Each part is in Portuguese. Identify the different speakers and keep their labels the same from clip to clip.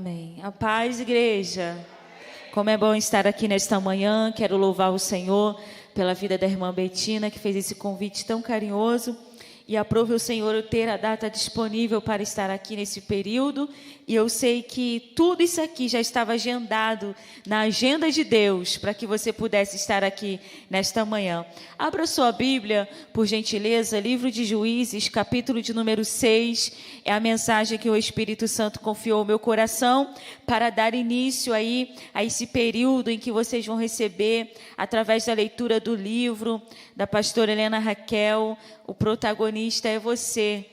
Speaker 1: Amém. A paz, igreja. Como é bom estar aqui nesta manhã. Quero louvar o Senhor pela vida da irmã Betina, que fez esse convite tão carinhoso. E aprove o Senhor eu ter a data disponível para estar aqui nesse período. E eu sei que tudo isso aqui já estava agendado na agenda de Deus para que você pudesse estar aqui nesta manhã. Abra sua Bíblia, por gentileza, livro de Juízes, capítulo de número 6. É a mensagem que o Espírito Santo confiou ao meu coração para dar início aí a esse período em que vocês vão receber, através da leitura do livro da pastora Helena Raquel. O protagonista é você.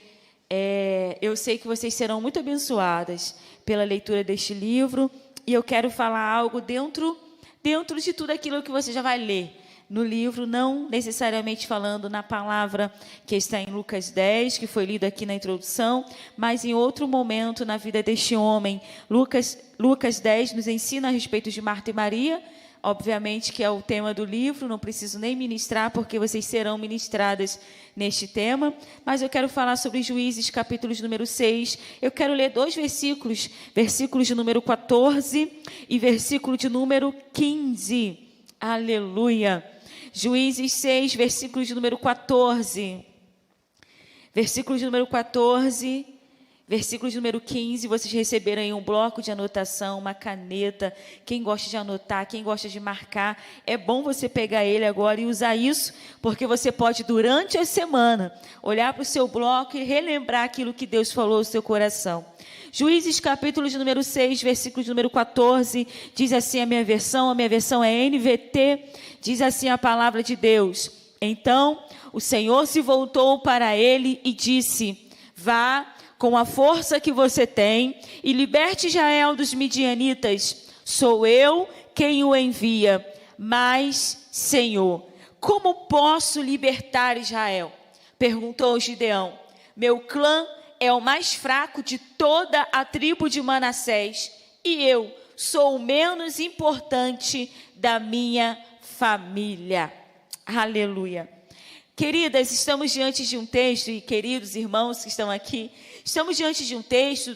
Speaker 1: Eu sei que vocês serão muito abençoadas pela leitura deste livro. E eu quero falar algo dentro de tudo aquilo que você já vai ler no livro, não necessariamente falando na palavra que está em Lucas 10, que foi lido aqui na introdução, mas em outro momento na vida deste homem. Lucas 10 nos ensina a respeito de Marta e Maria. Obviamente que é o tema do livro, não preciso nem ministrar, porque vocês serão ministradas neste tema. Mas eu quero falar sobre Juízes, capítulo de número 6. Eu quero ler 2 versículos, versículos de número 14 e versículo de número 15. Aleluia! Juízes 6, versículo de número 14. Versículo de número 14... Versículo de número 15, vocês receberam aí um bloco de anotação, uma caneta. Quem gosta de anotar, quem gosta de marcar, é bom você pegar ele agora e usar isso, porque você pode, durante a semana, olhar para o seu bloco e relembrar aquilo que Deus falou no seu coração. Juízes, capítulo de número 6, versículo de número 14, diz assim a minha versão é NVT, diz assim a palavra de Deus. Então, o Senhor se voltou para ele e disse: vá com a força que você tem, e liberte Israel dos midianitas. Sou eu quem o envia. Mas, Senhor, como posso libertar Israel? Perguntou Gideão. Meu clã é o mais fraco de toda a tribo de Manassés, e eu sou o menos importante da minha família. Aleluia. Queridas, estamos diante de um texto, e queridos irmãos que estão aqui, estamos diante de um texto,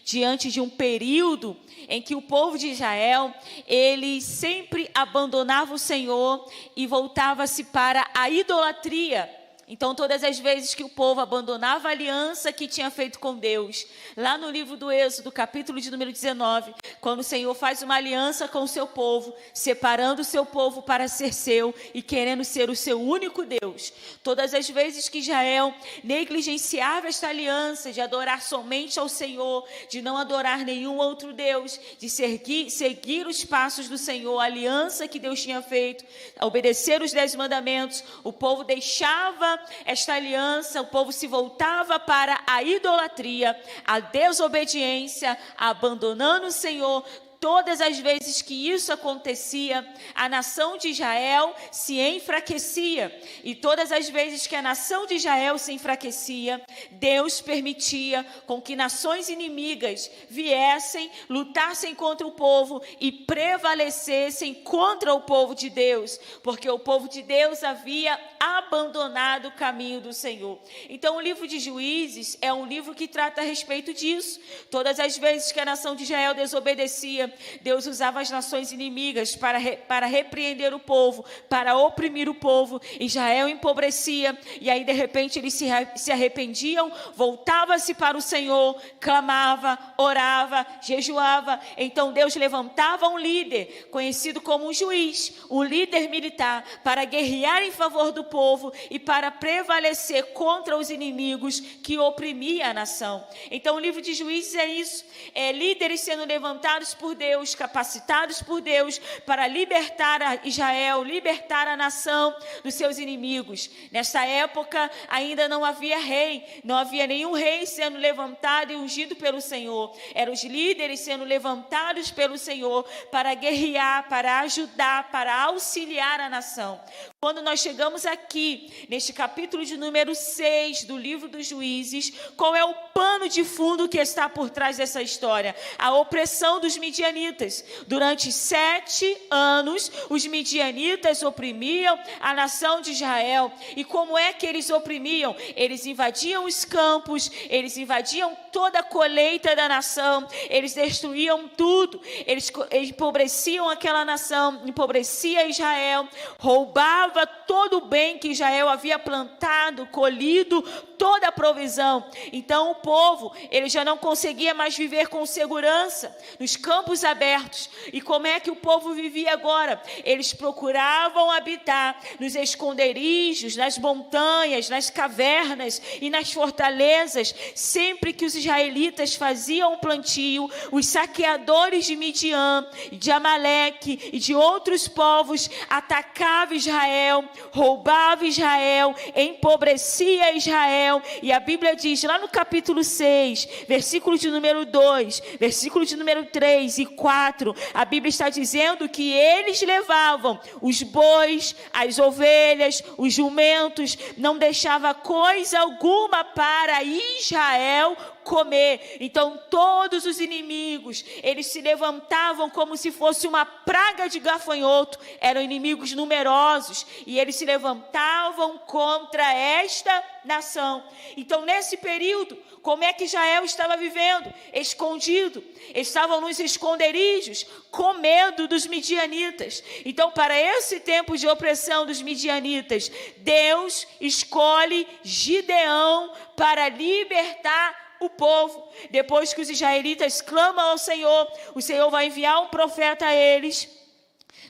Speaker 1: diante de um período em que o povo de Israel, ele sempre abandonava o Senhor e voltava-se para a idolatria. Então, todas as vezes que o povo abandonava a aliança que tinha feito com Deus, lá no livro do Êxodo, capítulo de número 19, quando o Senhor faz uma aliança com o seu povo, separando o seu povo para ser seu e querendo ser o seu único Deus. Todas as vezes que Israel negligenciava esta aliança de adorar somente ao Senhor, de não adorar nenhum outro Deus, de seguir os passos do Senhor, a aliança que Deus tinha feito, obedecer os 10 mandamentos, o povo deixava esta aliança, o povo se voltava para a idolatria, a desobediência, abandonando o Senhor. Todas as vezes que isso acontecia, a nação de Israel se enfraquecia. E todas as vezes que a nação de Israel se enfraquecia, Deus permitia com que nações inimigas viessem, lutassem contra o povo e prevalecessem contra o povo de Deus, porque o povo de Deus havia abandonado o caminho do Senhor. Então, o livro de Juízes é um livro que trata a respeito disso. Todas as vezes que a nação de Israel desobedecia, Deus usava as nações inimigas para repreender o povo, para oprimir o povo. Israel empobrecia, e aí de repente eles se arrependiam, voltava-se para o Senhor, clamava, orava, jejuava. Então Deus levantava um líder, conhecido como um juiz, um líder militar, para guerrear em favor do povo e para prevalecer contra os inimigos que oprimiam a nação. Então o livro de Juízes é isso, líderes sendo levantados por Deus, capacitados por Deus para libertar a Israel, libertar a nação dos seus inimigos. Nesta época ainda não havia rei, não havia nenhum rei sendo levantado e ungido pelo Senhor. Eram os líderes sendo levantados pelo Senhor para guerrear, para ajudar, para auxiliar a nação. Quando nós chegamos aqui, neste capítulo de número 6 do livro dos Juízes, qual é o pano de fundo que está por trás dessa história? A opressão dos midianitas. Durante 7 anos, os midianitas oprimiam a nação de Israel. E como é que eles oprimiam? Eles invadiam os campos, eles invadiam toda a colheita da nação, eles destruíam tudo, eles empobreciam aquela nação, empobreciam Israel, roubavam todo o bem que Israel havia plantado, colhido, toda a provisão. Então o povo, ele já não conseguia mais viver com segurança nos campos abertos. E como é que o povo vivia agora? Eles procuravam habitar nos esconderijos, nas montanhas, nas cavernas e nas fortalezas. Sempre que os israelitas faziam um plantio, os saqueadores de Midian, de Amaleque e de outros povos atacavam Israel, roubavam Israel, empobrecia Israel. E a Bíblia diz lá no capítulo 6, versículo de número 2, versículo de número 3 e 4, a Bíblia está dizendo que eles levavam os bois, as ovelhas, os jumentos, não deixava coisa alguma para Israel comer. Então todos os inimigos, eles se levantavam como se fosse uma praga de gafanhoto, eram inimigos numerosos, e eles se levantavam contra esta nação. Então nesse período, como é que Israel estava vivendo? Escondido. Estavam nos esconderijos, com medo dos midianitas. Então, para esse tempo de opressão dos midianitas, Deus escolhe Gideão para libertar o povo. Depois que os israelitas clamam ao Senhor, o Senhor vai enviar um profeta a eles.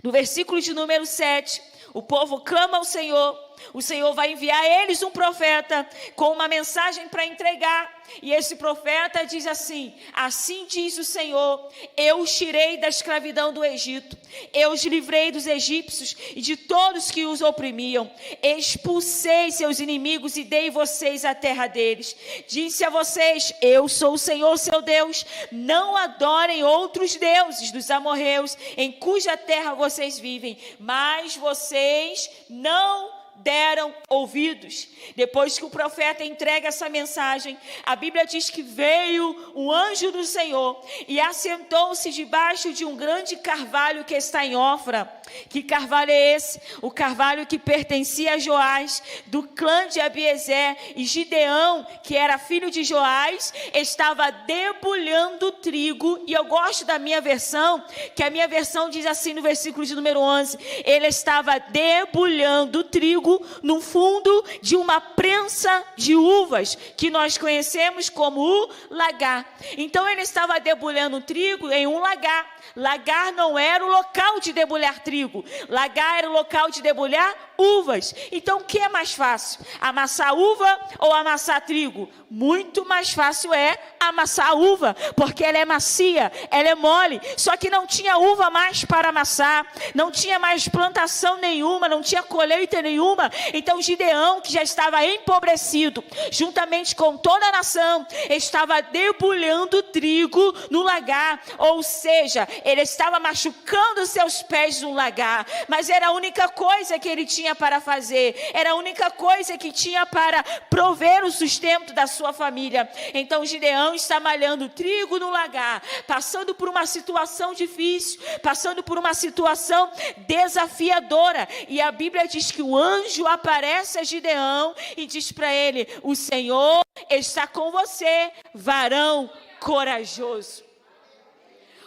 Speaker 1: No versículo de número 7, o povo clama ao Senhor. O Senhor vai enviar a eles um profeta com uma mensagem para entregar. E esse profeta diz assim: assim diz o Senhor, eu os tirei da escravidão do Egito, eu os livrei dos egípcios e de todos que os oprimiam, expulsei seus inimigos e dei vocês a terra deles. Disse a vocês, eu sou o Senhor seu Deus, não adorem outros deuses dos amorreus, em cuja terra vocês vivem, mas vocês não deram ouvidos. Depois que o profeta entrega essa mensagem, a Bíblia diz que veio um anjo do Senhor e assentou-se debaixo de um grande carvalho que está em Ofra. Que carvalho é esse? O carvalho que pertencia a Joás, do clã de Abiezer. E Gideão, que era filho de Joás, estava debulhando trigo. E eu gosto da minha versão, que a minha versão diz assim no versículo de número 11: ele estava debulhando trigo no fundo de uma prensa de uvas, que nós conhecemos como o lagar. Então ele estava debulhando trigo em um lagar. Lagar não era o local de debulhar trigo, lagar era o local de debulhar uvas. Então o que é mais fácil? Amassar uva ou amassar trigo? Muito mais fácil é amassar a uva, porque ela é macia, ela é mole. Só que não tinha uva mais para amassar, não tinha mais plantação nenhuma, não tinha colheita nenhuma. Então Gideão, que já estava empobrecido, juntamente com toda a nação, estava debulhando trigo no lagar. Ou seja, ele estava machucando seus pés no lagar, mas era a única coisa que ele tinha para fazer, era a única coisa que tinha para prover o sustento da sua família. Então Gideão está malhando trigo no lagar, passando por uma situação difícil, passando por uma situação desafiadora, e a Bíblia diz que o anjo aparece a Gideão e diz para ele: o Senhor está com você, varão corajoso.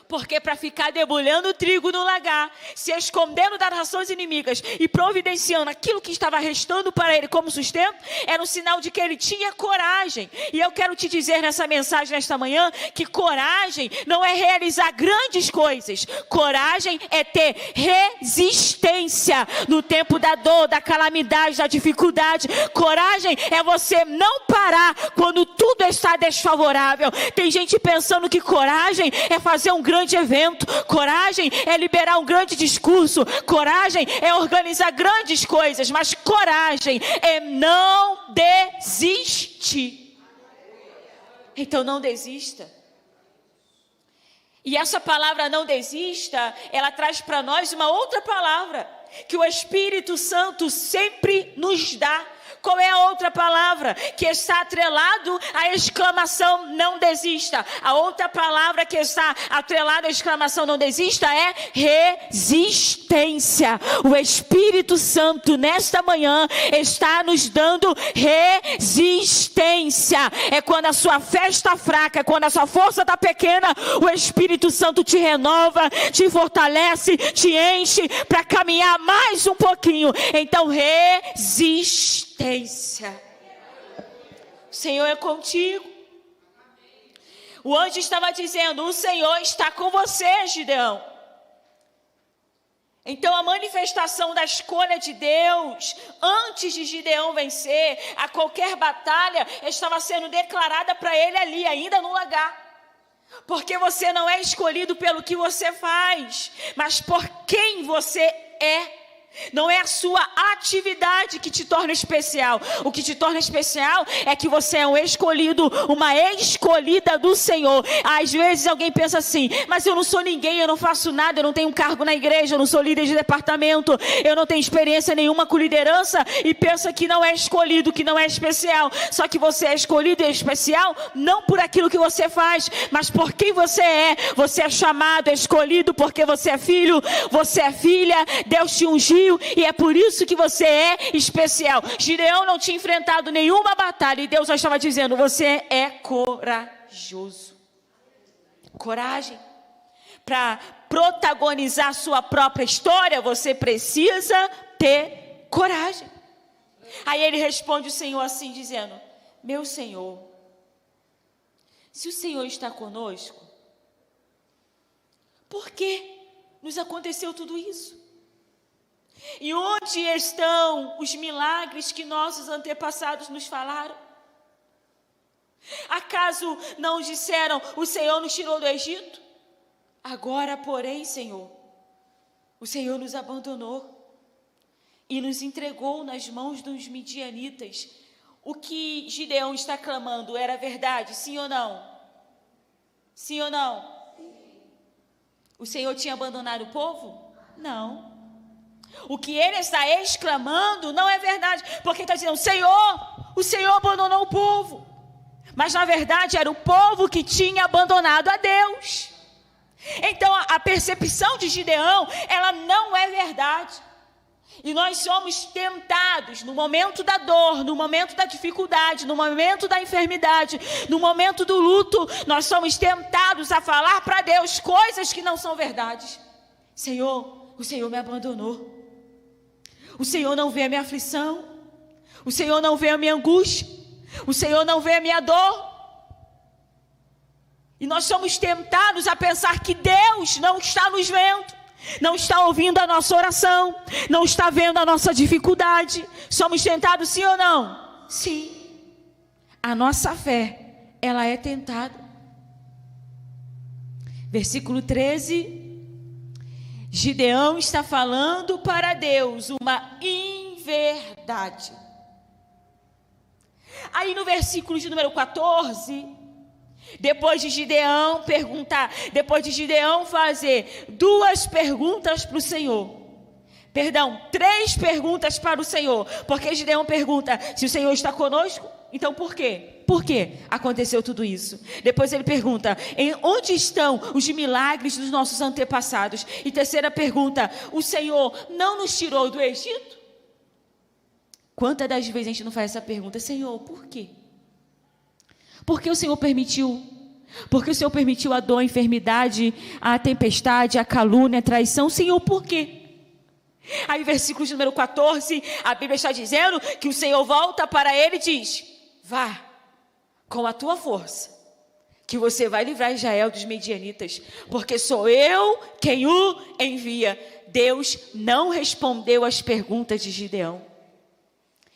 Speaker 1: Porque para ficar debulhando trigo no lagar, se escondendo das nações inimigas e providenciando aquilo que estava restando para ele como sustento, era um sinal de que ele tinha coragem. E eu quero te dizer nessa mensagem, nesta manhã, que coragem não é realizar grandes coisas. Coragem é ter resistência no tempo da dor, da calamidade, da dificuldade. Coragem é você não parar quando tudo está desfavorável. Tem gente pensando que coragem é fazer um grande evento, coragem é liberar um grande discurso, coragem é organizar grandes coisas, mas coragem é não desistir. Então não desista. E essa palavra não desista, ela traz para nós uma outra palavra. que o Espírito Santo sempre nos dá. Qual é a outra palavra que está atrelado à exclamação não desista? A outra palavra que está atrelada à exclamação não desista é resistência. O Espírito Santo nesta manhã está nos dando resistência. É quando a sua fé está fraca, quando a sua força está pequena, o Espírito Santo te renova, te fortalece, te enche para caminhar mais um pouquinho. Então resistência. O Senhor é contigo. O anjo estava dizendo: o Senhor está com você, Gideão. Então a manifestação da escolha de Deus, antes de Gideão vencer a qualquer batalha, estava sendo declarada para ele ali, ainda no lagar. Porque você não é escolhido pelo que você faz, mas por quem você é. Não é a sua atividade que te torna especial. O que te torna especial é que você é um escolhido, uma escolhida do Senhor. Às vezes alguém pensa assim: mas eu não sou ninguém, eu não faço nada, eu não tenho cargo na igreja, eu não sou líder de departamento, eu não tenho experiência nenhuma com liderança, e pensa que não é escolhido, que não é especial. Só que você é escolhido e especial não por aquilo que você faz, mas por quem você é. Você é chamado, é escolhido porque você é filho, você é filha, Deus te ungiu. E é por isso que você é especial. Gideão não tinha enfrentado nenhuma batalha, e Deus só estava dizendo: você é corajoso. Coragem. Para protagonizar sua própria história, você precisa ter coragem. Aí ele responde o Senhor assim, dizendo: meu Senhor, se o Senhor está conosco, por que nos aconteceu tudo isso? E onde estão os milagres que nossos antepassados nos falaram? Acaso não disseram: o Senhor nos tirou do Egito? Agora, porém, Senhor, o Senhor nos abandonou e nos entregou nas mãos dos midianitas. O que Gideão está clamando era verdade, sim ou não? Sim ou não? O Senhor tinha abandonado o povo? Não. O que ele está exclamando não é verdade, porque ele está dizendo: o Senhor abandonou o povo. Mas na verdade era o povo que tinha abandonado a Deus. Então a percepção de Gideão, ela não é verdade. E nós somos tentados no momento da dor, no momento da dificuldade, no momento da enfermidade, no momento do luto, nós somos tentados a falar para Deus coisas que não são verdades. Senhor, o Senhor me abandonou. O Senhor não vê a minha aflição. O Senhor não vê a minha angústia. O Senhor não vê a minha dor. E nós somos tentados a pensar que Deus não está nos vendo, não está ouvindo a nossa oração, não está vendo a nossa dificuldade. Somos tentados, sim ou não? Sim. A nossa fé, ela é tentada. Versículo 13. Gideão está falando para Deus uma inverdade. Aí no versículo de número 14, depois de Gideão fazer duas perguntas para o Senhor. Três perguntas para o Senhor. Porque Gideão pergunta: se o Senhor está conosco, então por quê? Por que aconteceu tudo isso? Depois ele pergunta: onde estão os milagres dos nossos antepassados? E terceira pergunta: o Senhor não nos tirou do Egito? Quantas das vezes a gente não faz essa pergunta? Senhor, por quê? Por que o Senhor permitiu? Porque o Senhor permitiu a dor, a enfermidade, a tempestade, a calúnia, a traição? Senhor, por quê? Aí versículo de número 14, a Bíblia está dizendo que o Senhor volta para ele e diz: vá com a tua força, que você vai livrar Israel dos medianitas, porque sou eu quem o envia. Deus não respondeu às perguntas de Gideão.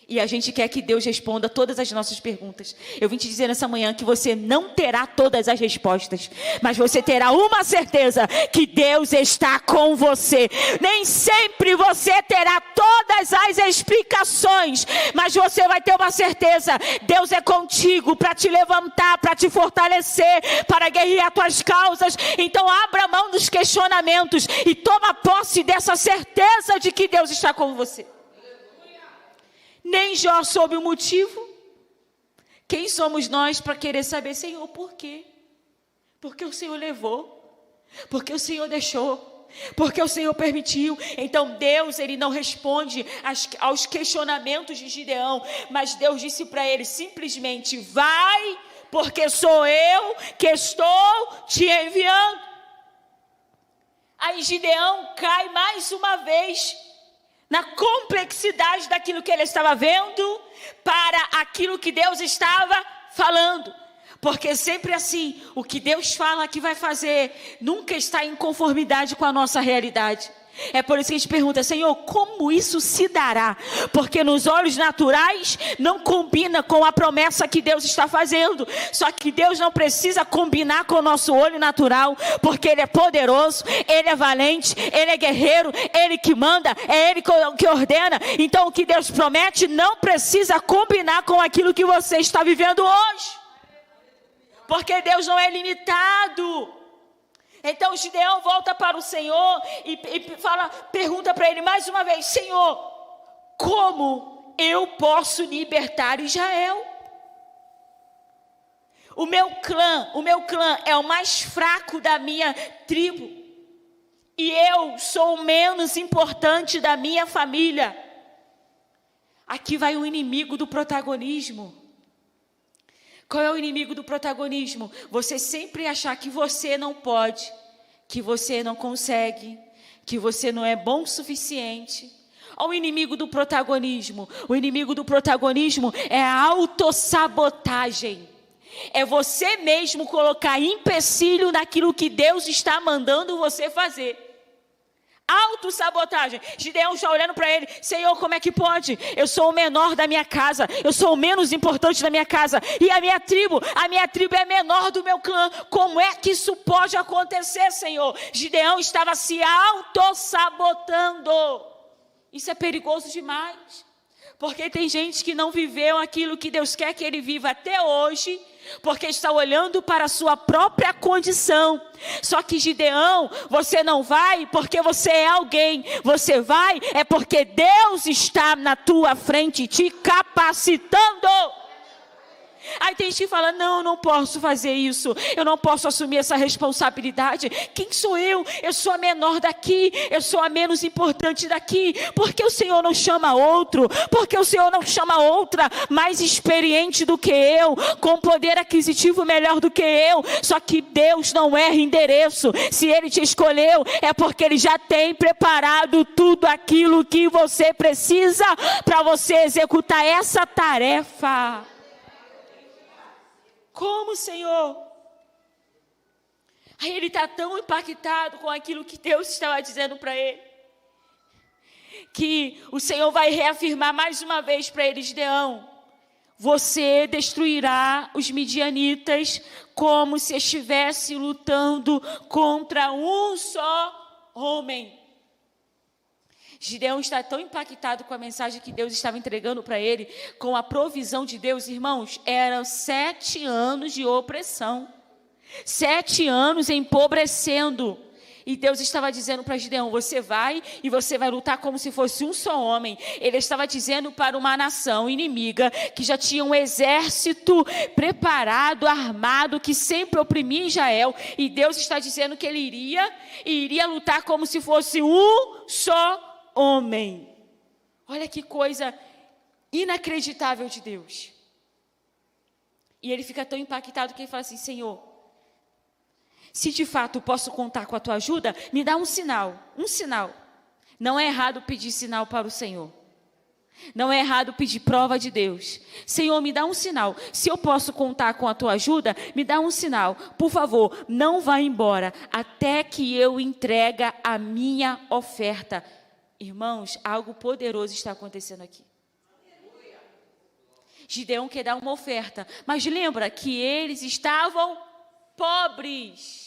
Speaker 1: E a gente quer que Deus responda todas as nossas perguntas. Eu vim te dizer nessa manhã que você não terá todas as respostas, mas você terá uma certeza, que Deus está com você. Nem sempre você terá todas as explicações, mas você vai ter uma certeza. Deus é contigo para te levantar, para te fortalecer, para guerrear tuas causas. Então abra mão dos questionamentos e toma posse dessa certeza de que Deus está com você. Nem Jó soube o motivo. Quem somos nós para querer saber, Senhor, por quê? Porque o Senhor levou, porque o Senhor deixou, porque o Senhor permitiu. Então Deus, Ele não responde aos questionamentos de Gideão, mas Deus disse para ele simplesmente: vai, porque sou eu que estou te enviando. Aí Gideão cai mais uma vez na complexidade daquilo que ele estava vendo para aquilo que Deus estava falando. Porque sempre assim, o que Deus fala que vai fazer nunca está em conformidade com a nossa realidade. É por isso que a gente pergunta: Senhor, como isso se dará? Porque nos olhos naturais não combina com a promessa que Deus está fazendo. Só que Deus não precisa combinar com o nosso olho natural, porque Ele é poderoso, Ele é valente, Ele é guerreiro, Ele que manda, é Ele que ordena. Então o que Deus promete não precisa combinar com aquilo que você está vivendo hoje, porque Deus não é limitado. Então Gideão volta para o Senhor e pergunta para ele mais uma vez: Senhor, como eu posso libertar Israel? O meu clã é o mais fraco da minha tribo, e eu sou o menos importante da minha família. Aqui vai o inimigo do protagonismo. Qual é o inimigo do protagonismo? Você sempre achar que você não pode, que você não consegue, que você não é bom o suficiente. Olha o inimigo do protagonismo. O inimigo do protagonismo é a autossabotagem. É você mesmo colocar empecilho naquilo que Deus está mandando você fazer. Autossabotagem. Gideão está olhando para ele: Senhor, como é que pode? Eu sou o menor da minha casa, eu sou o menos importante da minha casa, e a minha tribo é a menor do meu clã. Como é que isso pode acontecer, Senhor? Gideão estava se autossabotando. Isso é perigoso demais, porque tem gente que não viveu aquilo que Deus quer que ele viva até hoje, porque está olhando para a sua própria condição. Só que Gideão, você não vai porque você é alguém, você vai é porque Deus está na tua frente te capacitando. Aí tem gente que fala: não, eu não posso fazer isso, eu não posso assumir essa responsabilidade. Quem sou eu? Eu sou a menor daqui, eu sou a menos importante daqui. Por que o Senhor não chama outro? Por que o Senhor não chama outra mais experiente do que eu, com poder aquisitivo melhor do que eu? Só que Deus não erra endereço. Se Ele te escolheu, é porque Ele já tem preparado tudo aquilo que você precisa para você executar essa tarefa. Como, Senhor? Aí ele está tão impactado com aquilo que Deus estava dizendo para ele, que o Senhor vai reafirmar mais uma vez para ele: Gideão, você destruirá os midianitas como se estivesse lutando contra um só homem. Gideão está tão impactado com a mensagem que Deus estava entregando para ele, com a provisão de Deus. Irmãos, eram 7 anos de opressão, 7 anos empobrecendo. E Deus estava dizendo para Gideão: você vai e você vai lutar como se fosse um só homem. Ele estava dizendo para uma nação inimiga, que já tinha um exército preparado, armado, que sempre oprimia Israel. E Deus está dizendo que ele iria lutar como se fosse um só homem. Olha que coisa inacreditável de Deus. E ele fica tão impactado que ele fala assim: Senhor, se de fato posso contar com a tua ajuda, me dá um sinal, um sinal. Não é errado pedir sinal para o Senhor. Não é errado pedir prova de Deus. Senhor, me dá um sinal. Se eu posso contar com a tua ajuda, me dá um sinal. Por favor, não vá embora até que eu entregue a minha oferta. Irmãos, algo poderoso está acontecendo aqui. Gideão quer dar uma oferta, mas lembra que eles estavam pobres.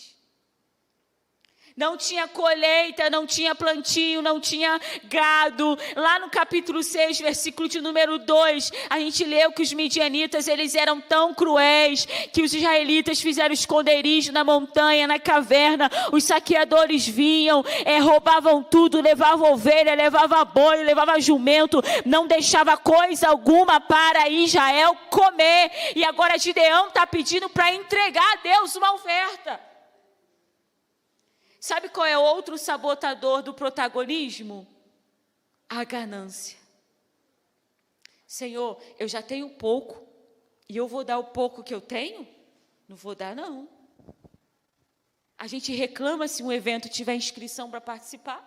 Speaker 1: Não tinha colheita, não tinha plantio, não tinha gado. Lá no capítulo 6, versículo de número 2, a gente leu que os midianitas, eles eram tão cruéis, que os israelitas fizeram esconderijo na montanha, na caverna. Os saqueadores vinham, roubavam tudo, levavam ovelha, levavam boi, levavam jumento, não deixava coisa alguma para Israel comer. E agora Gideão está pedindo para entregar a Deus uma oferta. Sabe qual é outro sabotador do protagonismo? A ganância. Senhor, eu já tenho pouco, e eu vou dar o pouco que eu tenho? Não vou dar, não. A gente reclama se um evento tiver inscrição para participar.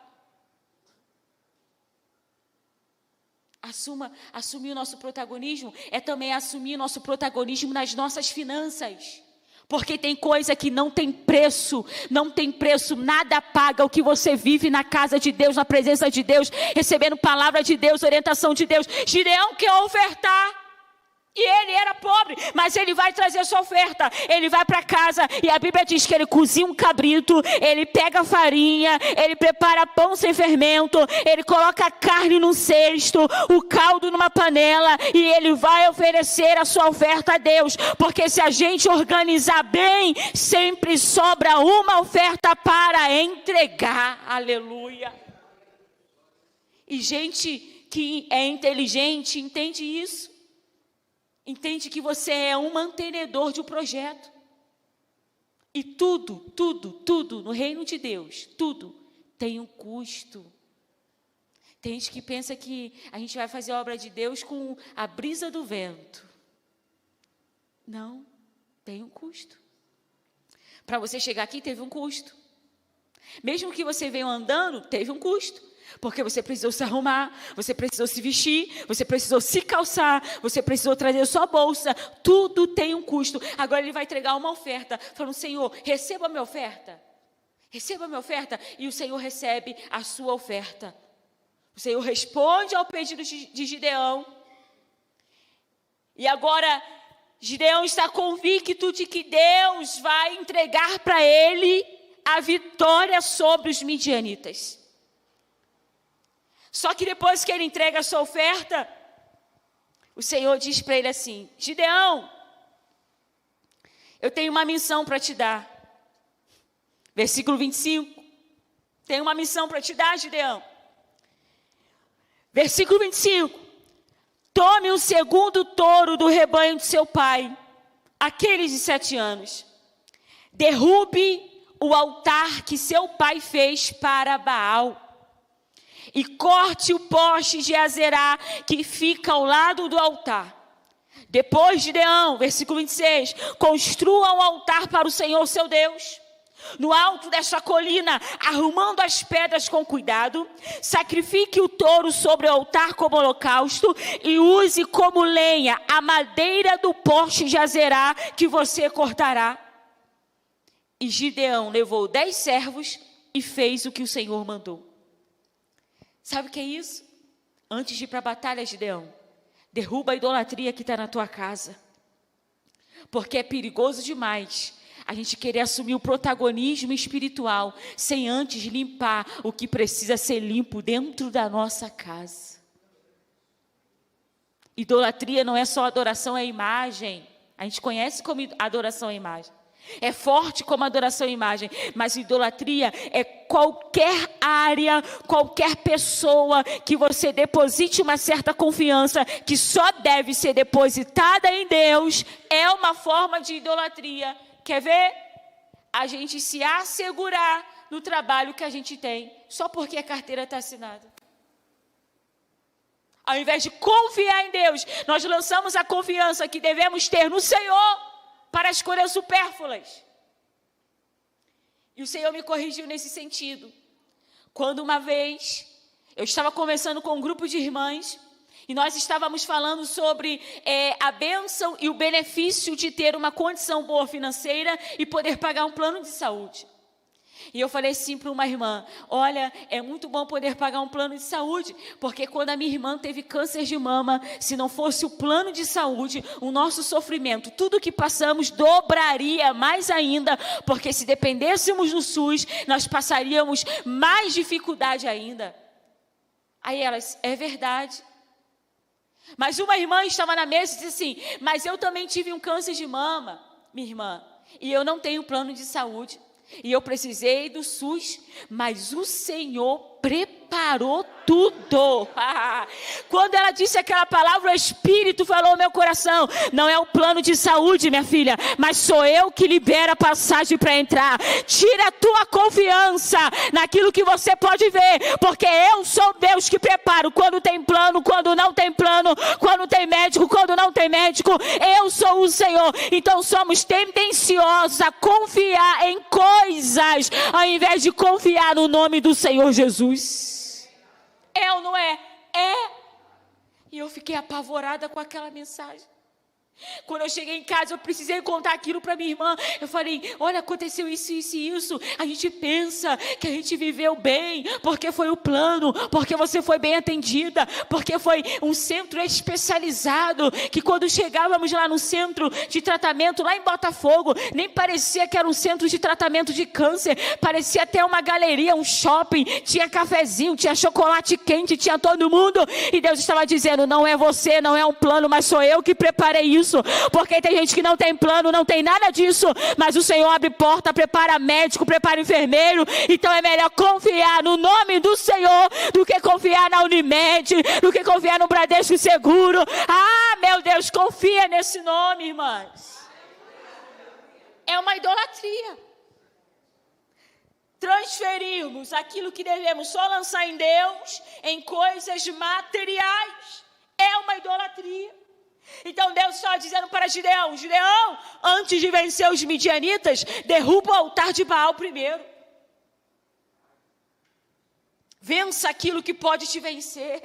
Speaker 1: Assumir o nosso protagonismo é também assumir o nosso protagonismo nas nossas finanças. Porque tem coisa que não tem preço, nada paga o que você vive na casa de Deus, na presença de Deus, recebendo palavra de Deus, orientação de Deus. Gideão quer ofertar, e ele era pobre, mas ele vai trazer a sua oferta. Ele vai para casa, e a Bíblia diz que ele cozinha um cabrito, ele pega farinha, ele prepara pão sem fermento, ele coloca a carne num cesto, o caldo numa panela, e ele vai oferecer a sua oferta a Deus. Porque se a gente organizar bem, sempre sobra uma oferta para entregar. Aleluia. E gente que é inteligente entende isso. Entende que você é um mantenedor de um projeto. E tudo no reino de Deus, tudo tem um custo. Tem gente que pensa que a gente vai fazer a obra de Deus com a brisa do vento. Não, tem um custo. Para você chegar aqui, teve um custo. Mesmo que você venha andando, teve um custo. Porque você precisou se arrumar, você precisou se vestir, você precisou se calçar, você precisou trazer sua bolsa. Tudo tem um custo. Agora ele vai entregar uma oferta, falando: Senhor, receba a minha oferta. Receba a minha oferta. E o Senhor recebe a sua oferta. O Senhor responde ao pedido de Gideão. E agora Gideão está convicto de que Deus vai entregar para ele a vitória sobre os midianitas. Só que depois que ele entrega a sua oferta, o Senhor diz para ele assim: Gideão, eu tenho uma missão para te dar. Versículo 25. Tenho uma missão para te dar, Gideão. Versículo 25. Tome o segundo touro do rebanho de seu pai, aqueles de 7 anos. Derrube o altar que seu pai fez para Baal. E corte o poste de Azerá que fica ao lado do altar. Depois, Gideão, versículo 26, construa um altar para o Senhor seu Deus. No alto desta colina, arrumando as pedras com cuidado, sacrifique o touro sobre o altar como holocausto e use como lenha a madeira do poste de Azerá que você cortará. E Gideão levou 10 servos e fez o que o Senhor mandou. Sabe o que é isso? Antes de ir para a batalha, Gideão, derruba a idolatria que está na tua casa. Porque é perigoso demais a gente querer assumir o protagonismo espiritual sem antes limpar o que precisa ser limpo dentro da nossa casa. Idolatria não é só adoração à imagem. A gente conhece como adoração à imagem. É forte como adoração à imagem, mas idolatria é qualquer área, qualquer pessoa que você deposite uma certa confiança que só deve ser depositada em Deus, é uma forma de idolatria. Quer ver? A gente se assegurar no trabalho que a gente tem, só porque a carteira está assinada. Ao invés de confiar em Deus, nós lançamos a confiança que devemos ter no Senhor para as coisas supérfluas. E o Senhor me corrigiu nesse sentido. Quando uma vez eu estava conversando com um grupo de irmãs e nós estávamos falando sobre a bênção e o benefício de ter uma condição boa financeira e poder pagar um plano de saúde. E eu falei assim para uma irmã: olha, é muito bom poder pagar um plano de saúde, porque quando a minha irmã teve câncer de mama, se não fosse o plano de saúde, o nosso sofrimento, tudo que passamos dobraria mais ainda, porque se dependêssemos do SUS, nós passaríamos mais dificuldade ainda. Aí elas: é verdade. Mas uma irmã estava na mesa e disse assim: mas eu também tive um câncer de mama, minha irmã, e eu não tenho plano de saúde. E eu precisei do SUS, mas o Senhor preparou tudo. Quando ela disse aquela palavra, o Espírito falou no meu coração: não é o plano de saúde, minha filha, mas sou eu que libero a passagem para entrar. Tira a tua confiança naquilo que você pode ver, porque eu sou Deus que preparo quando tem plano, quando não tem plano, quando tem médico, quando não tem médico. Eu sou o Senhor. Então somos tendenciosos a confiar em coisas ao invés de confiar no nome do Senhor Jesus. É ou não é? É. E eu fiquei apavorada com aquela mensagem. Quando eu cheguei em casa, eu precisei contar aquilo para minha irmã. Eu falei: olha, aconteceu isso, isso e isso. A gente pensa que a gente viveu bem, porque foi o plano, porque você foi bem atendida, porque foi um centro especializado, que quando chegávamos lá no centro de tratamento, lá em Botafogo, nem parecia que era um centro de tratamento de câncer, parecia até uma galeria, um shopping, tinha cafezinho, tinha chocolate quente, tinha todo mundo. E Deus estava dizendo: não é você, não é um plano, mas sou eu que preparei isso. Porque tem gente que não tem plano, não tem nada disso, mas o Senhor abre porta, prepara médico, prepara enfermeiro. Então é melhor confiar no nome do Senhor do que confiar na Unimed, do que confiar no Bradesco Seguro. Ah, meu Deus, confia nesse nome, irmãs. É uma idolatria. Transferirmos aquilo que devemos só lançar em Deus em coisas materiais é uma idolatria. Então Deus estava dizendo para Gideão: Gideão, antes de vencer os midianitas, derruba o altar de Baal primeiro. Vença aquilo que pode te vencer.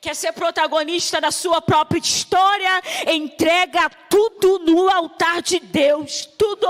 Speaker 1: Quer ser protagonista da sua própria história? Entrega tudo no altar de Deus, tudo.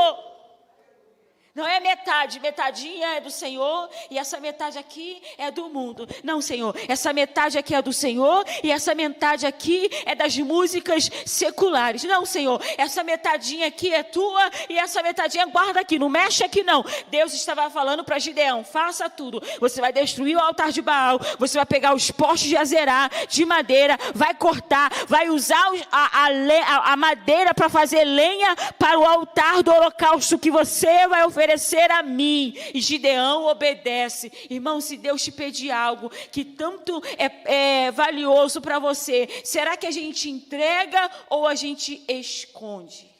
Speaker 1: Não é metade, metadinha é do Senhor e essa metade aqui é do mundo. Não, Senhor, essa metade aqui é do Senhor e essa metade aqui é das músicas seculares. Não, Senhor, essa metadinha aqui é tua e essa metadinha guarda aqui, não mexe aqui não. Deus estava falando para Gideão: faça tudo. Você vai destruir o altar de Baal, você vai pegar os postes de Azerá, de madeira, vai cortar, vai usar a madeira para fazer lenha para o altar do holocausto que você vai oferecer a mim. E Gideão obedece. Irmão, se Deus te pedir algo que tanto é valioso para você, será que a gente entrega ou a gente esconde?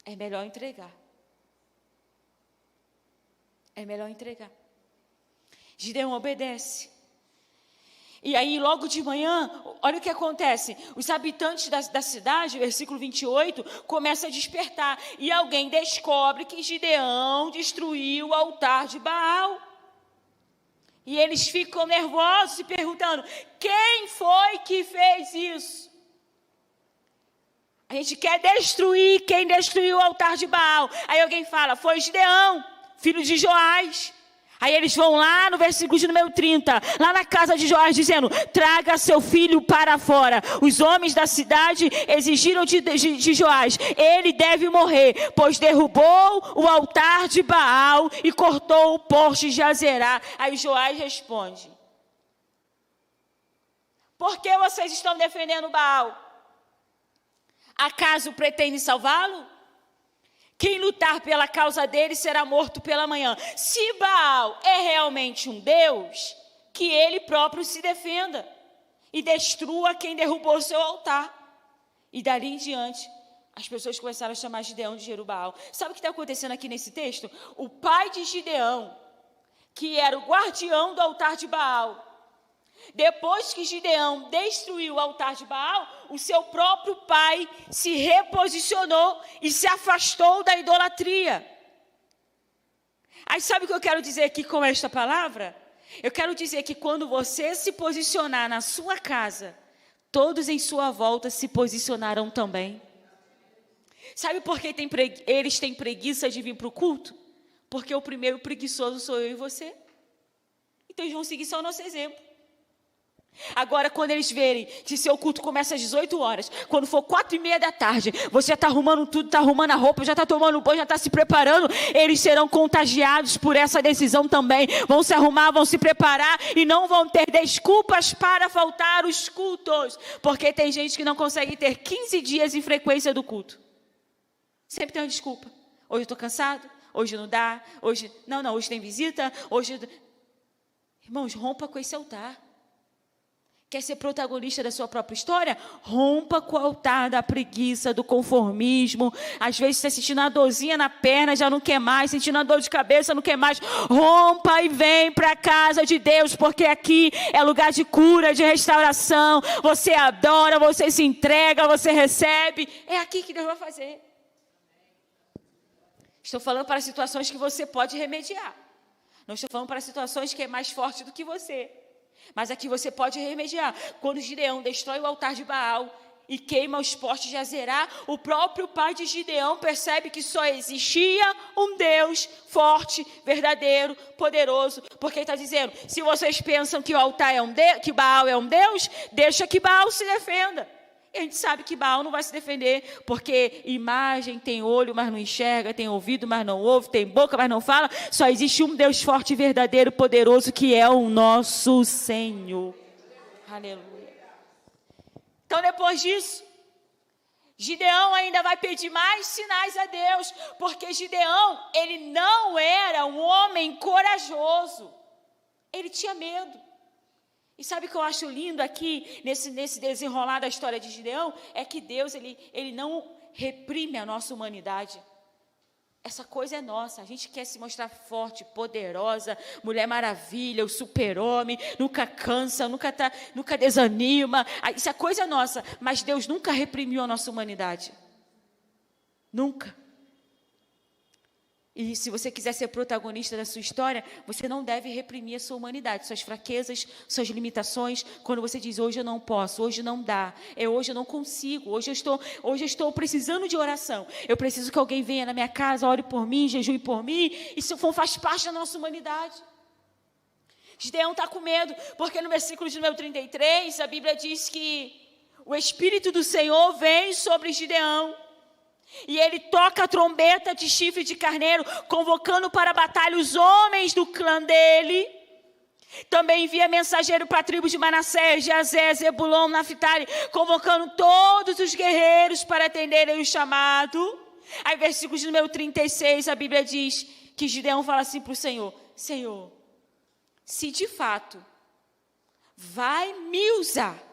Speaker 1: É melhor entregar. É melhor entregar. Gideão obedece. E aí logo de manhã, olha o que acontece. Os habitantes da cidade, versículo 28, começam a despertar. E alguém descobre que Gideão destruiu o altar de Baal. E eles ficam nervosos se perguntando: quem foi que fez isso? A gente quer destruir quem destruiu o altar de Baal. Aí alguém fala: foi Gideão, filho de Joás. Aí eles vão lá no versículo de número 30, lá na casa de Joás, dizendo: traga seu filho para fora. Os homens da cidade exigiram de Joás: ele deve morrer, pois derrubou o altar de Baal e cortou o poste de Azerá. Aí Joás responde: por que vocês estão defendendo Baal? Acaso pretendem salvá-lo? Quem lutar pela causa dele será morto pela manhã. Se Baal é realmente um Deus, que ele próprio se defenda e destrua quem derrubou seu altar. E dali em diante, as pessoas começaram a chamar Gideão de Jerubbaal. Sabe o que está acontecendo aqui nesse texto? O pai de Gideão, que era o guardião do altar de Baal, depois que Gideão destruiu o altar de Baal, o seu próprio pai se reposicionou e se afastou da idolatria. Aí sabe o que eu quero dizer aqui com esta palavra? Eu quero dizer que quando você se posicionar na sua casa, todos em sua volta se posicionarão também. Sabe por que eles têm preguiça de vir para o culto? Porque o primeiro preguiçoso sou eu e você. Então eles vão seguir só o nosso exemplo. Agora, quando eles verem que seu culto começa às 18 horas, quando for 4:30 da tarde, você já está arrumando tudo, está arrumando a roupa, já está tomando banho, já está se preparando, eles serão contagiados por essa decisão também. Vão se arrumar, vão se preparar e não vão ter desculpas para faltar os cultos. Porque tem gente que não consegue ter 15 dias em frequência do culto. Sempre tem uma desculpa. Hoje eu estou cansado, hoje não dá, hoje tem visita, hoje... Irmãos, rompa com esse altar. Quer ser protagonista da sua própria história? Rompa com o altar da preguiça, do conformismo. Às vezes você sentindo uma dorzinha na perna, já não quer mais. Sentindo uma dor de cabeça, não quer mais. Rompa e vem para a casa de Deus, porque aqui é lugar de cura, de restauração. Você adora, você se entrega, você recebe. É aqui que Deus vai fazer. Estou falando para situações que você pode remediar. Não estou falando para situações que é mais forte do que você. Mas aqui você pode remediar. Quando Gideão destrói o altar de Baal e queima os postes de Azerá, o próprio pai de Gideão percebe que só existia um Deus forte, verdadeiro, poderoso. Porque ele está dizendo, se vocês pensam que o altar é um Deus, que Baal é um Deus, deixa que Baal se defenda. E a gente sabe que Baal não vai se defender, porque imagem tem olho, mas não enxerga, tem ouvido, mas não ouve, tem boca, mas não fala. Só existe um Deus forte, verdadeiro, poderoso, que é o nosso Senhor. Aleluia. Então, depois disso, Gideão ainda vai pedir mais sinais a Deus, porque Gideão, ele não era um homem corajoso. Ele tinha medo. E sabe o que eu acho lindo aqui, nesse desenrolar da história de Gideão? É que Deus, ele não reprime a nossa humanidade. Essa coisa é nossa. A gente quer se mostrar forte, poderosa, Mulher Maravilha, o super-homem, nunca cansa, nunca desanima. Isso é coisa nossa. Mas Deus nunca reprimiu a nossa humanidade. Nunca. E se você quiser ser protagonista da sua história, você não deve reprimir a sua humanidade, suas fraquezas, suas limitações. Quando você diz, hoje eu não posso, hoje não dá, hoje eu não consigo, hoje eu estou precisando de oração. Eu preciso que alguém venha na minha casa, ore por mim, jejue por mim. Isso faz parte da nossa humanidade. Gideão está com medo, porque no versículo de número 33, a Bíblia diz que o Espírito do Senhor vem sobre Gideão. E ele toca a trombeta de chifre de carneiro, convocando para a batalha os homens do clã dele. Também envia mensageiro para a tribo de Manassés, Jazé, Zebulon, Naftali, convocando todos os guerreiros para atenderem o chamado. Aí, versículo de número 36, a Bíblia diz que Gideão fala assim para o Senhor: Senhor, se de fato vai me usar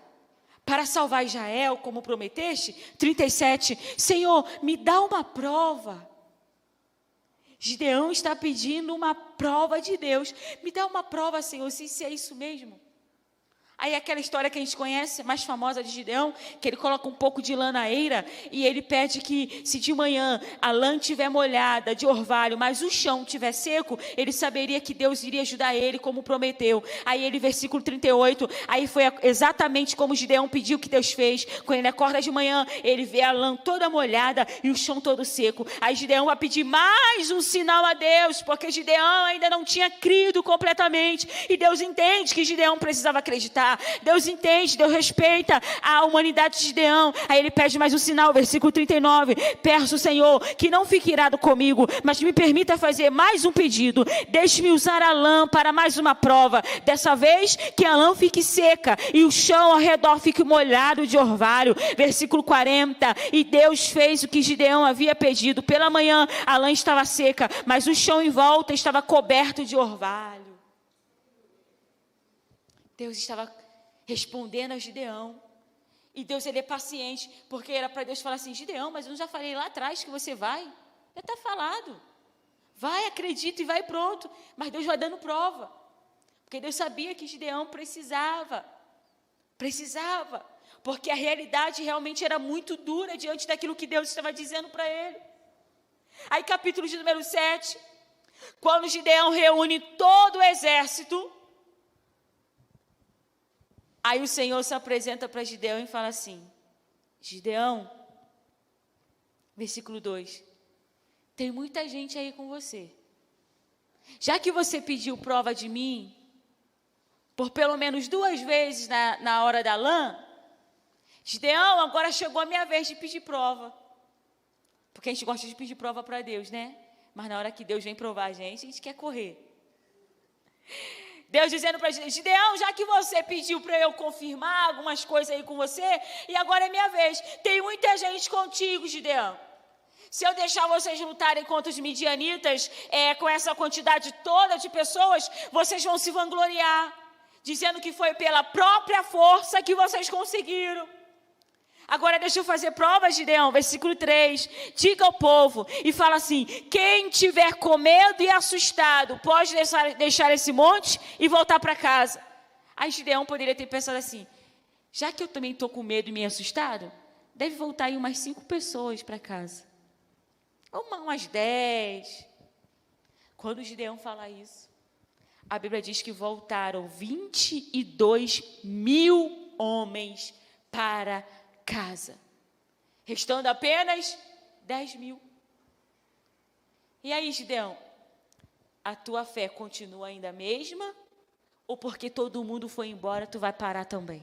Speaker 1: para salvar Israel, como prometeste, 37, Senhor, me dá uma prova. Gideão está pedindo uma prova de Deus. Me dá uma prova, Senhor, se é isso mesmo. Aí aquela história que a gente conhece, mais famosa de Gideão, que ele coloca um pouco de lã na eira e ele pede que, se de manhã a lã estiver molhada de orvalho, mas o chão estiver seco, ele saberia que Deus iria ajudar ele, como prometeu. Aí ele, versículo 38, aí foi exatamente como Gideão pediu que Deus fez. Quando ele acorda de manhã, ele vê a lã toda molhada e o chão todo seco. Aí Gideão vai pedir mais um sinal a Deus, porque Gideão ainda não tinha crido completamente. E Deus entende que Gideão precisava acreditar. Deus entende, Deus respeita a humanidade de Gideão. Aí ele pede mais um sinal, versículo 39. Peço, Senhor, que não fique irado comigo, mas me permita fazer mais um pedido. Deixe-me usar a lã para mais uma prova. Dessa vez, que a lã fique seca e o chão ao redor fique molhado de orvalho. Versículo 40. E Deus fez o que Gideão havia pedido. Pela manhã, a lã estava seca, mas o chão em volta estava coberto de orvalho. Deus estava respondendo a Gideão. E Deus, ele é paciente, porque era para Deus falar assim: Gideão, mas eu não já falei lá atrás que você vai? Já está falado. Vai, acredita e vai, pronto. Mas Deus vai dando prova. Porque Deus sabia que Gideão precisava. Porque a realidade realmente era muito dura diante daquilo que Deus estava dizendo para ele. Aí, capítulo de número 7. Quando Gideão reúne todo o exército, aí o Senhor se apresenta para Gideão e fala assim: Gideão, versículo 2, tem muita gente aí com você, já que você pediu prova de mim, por pelo menos 2 vezes na hora da lã, Gideão, agora chegou a minha vez de pedir prova. Porque a gente gosta de pedir prova para Deus, né? Mas na hora que Deus vem provar a gente quer correr. Deus dizendo para Gideão, já que você pediu para eu confirmar algumas coisas aí com você, e agora é minha vez. Tem muita gente contigo, Gideão. Se eu deixar vocês lutarem contra os midianitas, com essa quantidade toda de pessoas, vocês vão se vangloriar, dizendo que foi pela própria força que vocês conseguiram. Agora deixa eu fazer prova, Gideão, versículo 3, diga ao povo e fala assim, quem tiver com medo e assustado, pode deixar esse monte e voltar para casa. Aí Gideão poderia ter pensado assim, já que eu também estou com medo e meio assustado, deve voltar aí umas 5 pessoas para casa. Ou umas 10. Quando Gideão fala isso, a Bíblia diz que voltaram 22.000 homens para casa, restando apenas 10.000. E aí, Gideão, a tua fé continua ainda a mesma? Ou porque todo mundo foi embora, tu vai parar também?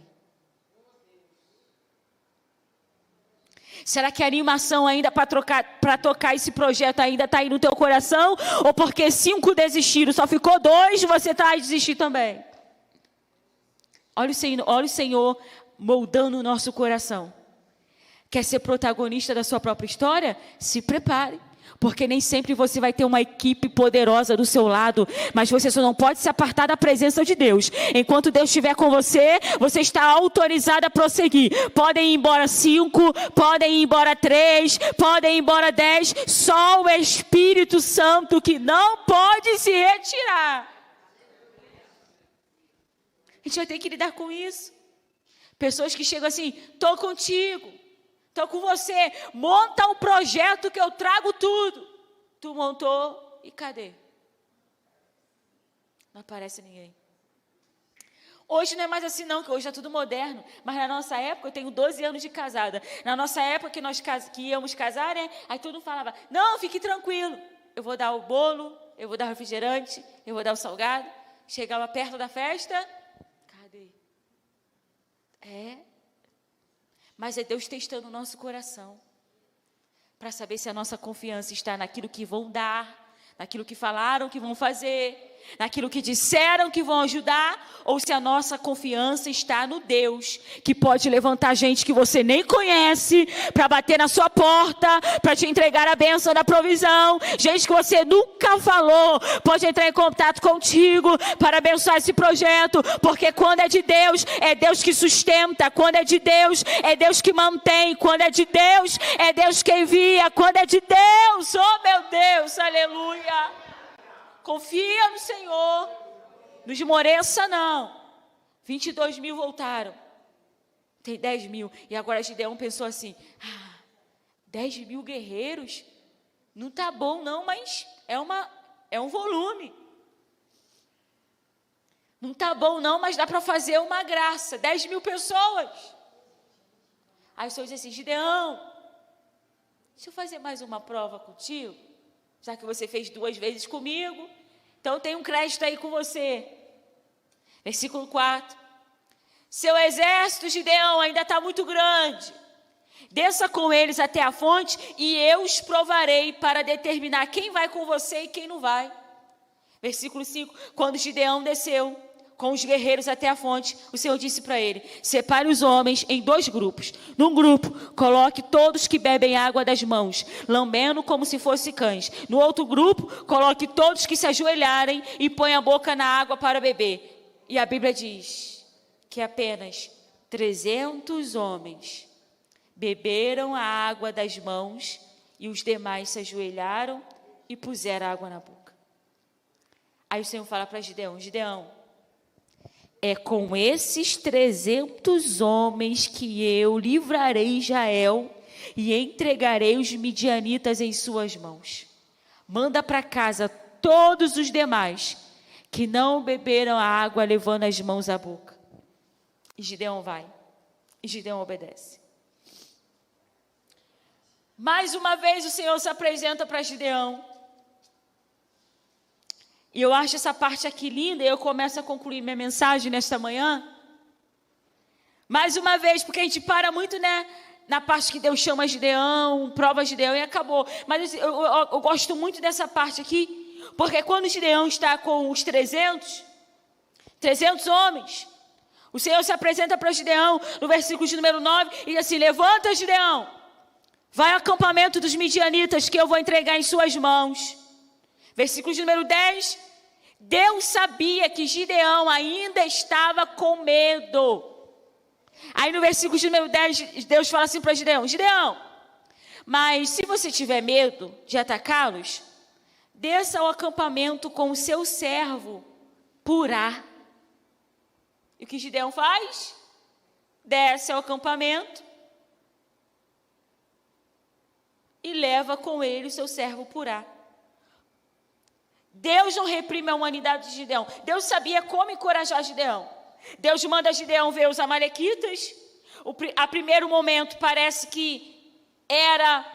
Speaker 1: Será que a animação ainda para tocar esse projeto ainda está aí no teu coração? Ou porque 5 desistiram, só ficou 2, você vai desistir também? Olha o Senhor moldando o nosso coração. Quer ser protagonista da sua própria história? Se prepare. Porque nem sempre você vai ter uma equipe poderosa do seu lado, mas você só não pode se apartar da presença de Deus. Enquanto Deus estiver com você, você está autorizado a prosseguir. Podem ir embora 5, podem ir embora 3, podem ir embora 10. Só o Espírito Santo que não pode se retirar. A gente vai ter que lidar com isso. Pessoas que chegam assim, estou contigo. Estou com você, monta um projeto que eu trago tudo. Tu montou e cadê? Não aparece ninguém. Hoje não é mais assim não, que hoje é tudo moderno. Mas na nossa época, eu tenho 12 anos de casada. Na nossa época que íamos casar, né? Aí todo mundo falava, não, fique tranquilo. Eu vou dar o bolo, eu vou dar o refrigerante, eu vou dar o salgado. Chegava perto da festa, cadê? Mas é Deus testando o nosso coração, para saber se a nossa confiança está naquilo que vão dar, naquilo que falaram que vão fazer, naquilo que disseram que vão ajudar, ou se a nossa confiança está no Deus, que pode levantar gente que você nem conhece, para bater na sua porta, para te entregar a bênção da provisão, gente que você nunca falou, pode entrar em contato contigo, para abençoar esse projeto, porque quando é de Deus, é Deus que sustenta, quando é de Deus, é Deus que mantém, quando é de Deus, é Deus que envia, quando é de Deus, oh meu Deus, aleluia. Confia no Senhor, não esmoreça não. 22.000 voltaram, tem 10.000, e agora Gideão pensou assim, 10.000 guerreiros, não está bom não, mas é um volume. Não está bom não, mas dá para fazer uma graça, 10.000 pessoas. Aí o Senhor disse assim, Gideão, deixa eu fazer mais uma prova contigo, já que você fez 2 vezes comigo, então tem um crédito aí com você. Versículo 4. Seu exército, Gideão, ainda está muito grande. Desça com eles até a fonte e eu os provarei para determinar quem vai com você e quem não vai. Versículo 5. Quando Gideão desceu com os guerreiros até a fonte, o Senhor disse para ele, separe os homens em 2 grupos. Num grupo, coloque todos que bebem água das mãos, lambendo como se fossem cães. No outro grupo, coloque todos que se ajoelharem e põem a boca na água para beber. E a Bíblia diz que apenas 300 homens beberam a água das mãos e os demais se ajoelharam e puseram a água na boca. Aí o Senhor fala para Gideão, Gideão, é com esses 300 homens que eu livrarei Israel e entregarei os midianitas em suas mãos. Manda para casa todos os demais que não beberam a água levando as mãos à boca. E Gideão vai. E Gideão obedece. Mais uma vez o Senhor se apresenta para Gideão. E eu acho essa parte aqui linda, e eu começo a concluir minha mensagem nesta manhã. Mais uma vez, porque a gente para muito, né, na parte que Deus chama Gideão, prova Gideão e acabou. Mas eu gosto muito dessa parte aqui, porque quando Gideão está com os 300 homens, o Senhor se apresenta para Gideão no versículo de número 9 e diz assim: levanta, Gideão, vai ao acampamento dos midianitas que eu vou entregar em suas mãos. Versículo de número 10, Deus sabia que Gideão ainda estava com medo. Aí no versículo de número 10, Deus fala assim para Gideão: Gideão, mas se você tiver medo de atacá-los, desça ao acampamento com o seu servo Purá. E o que Gideão faz? Desce ao acampamento e leva com ele o seu servo Purá. Deus não reprime a humanidade de Gideão. Deus sabia como encorajar Gideão. Deus manda Gideão ver os amalequitas. A primeiro momento parece que era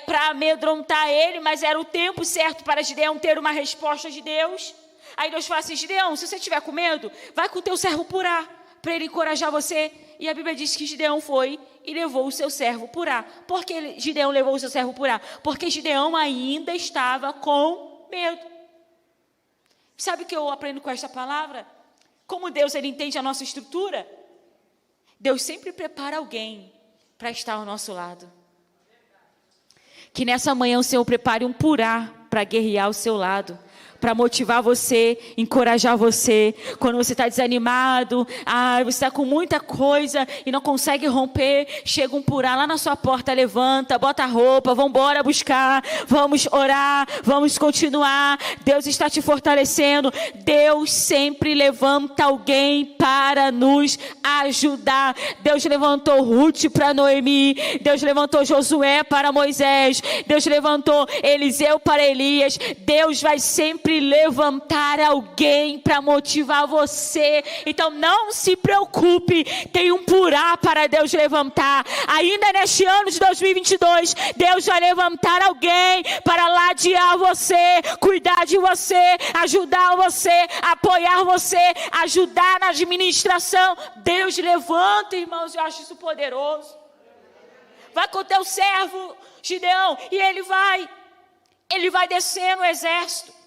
Speaker 1: para amedrontar ele, mas era o tempo certo para Gideão ter uma resposta de Deus. Aí Deus fala assim: Gideão, se você estiver com medo, vai com o teu servo Purá, para ele encorajar você. E a Bíblia diz que Gideão foi e levou o seu servo Purá. Por que Gideão levou o seu servo Purá? Porque Gideão ainda estava com medo. Sabe o que eu aprendo com esta palavra? Como Deus, ele entende a nossa estrutura. Deus sempre prepara alguém para estar ao nosso lado. Que nessa manhã o Senhor prepare um Purá para guerrear ao seu lado, para motivar você, encorajar você. Quando você está desanimado, você está com muita coisa e não consegue romper, chega um Purá lá na sua porta, levanta, bota a roupa, vamos embora buscar, vamos orar, vamos continuar. Deus está te fortalecendo. Deus sempre levanta alguém para nos ajudar. Deus levantou Ruth para Noemi, Deus levantou Josué para Moisés, Deus levantou Eliseu para Elias. Deus vai sempre levantar alguém para motivar você. Então não se preocupe, tem um Purá para Deus levantar. Ainda neste ano de 2022, Deus vai levantar alguém para ladear você, cuidar de você, ajudar você, apoiar você, ajudar na administração. Deus levanta, irmãos, eu acho isso poderoso. Vai com o teu servo Gideão e ele vai descendo o exército.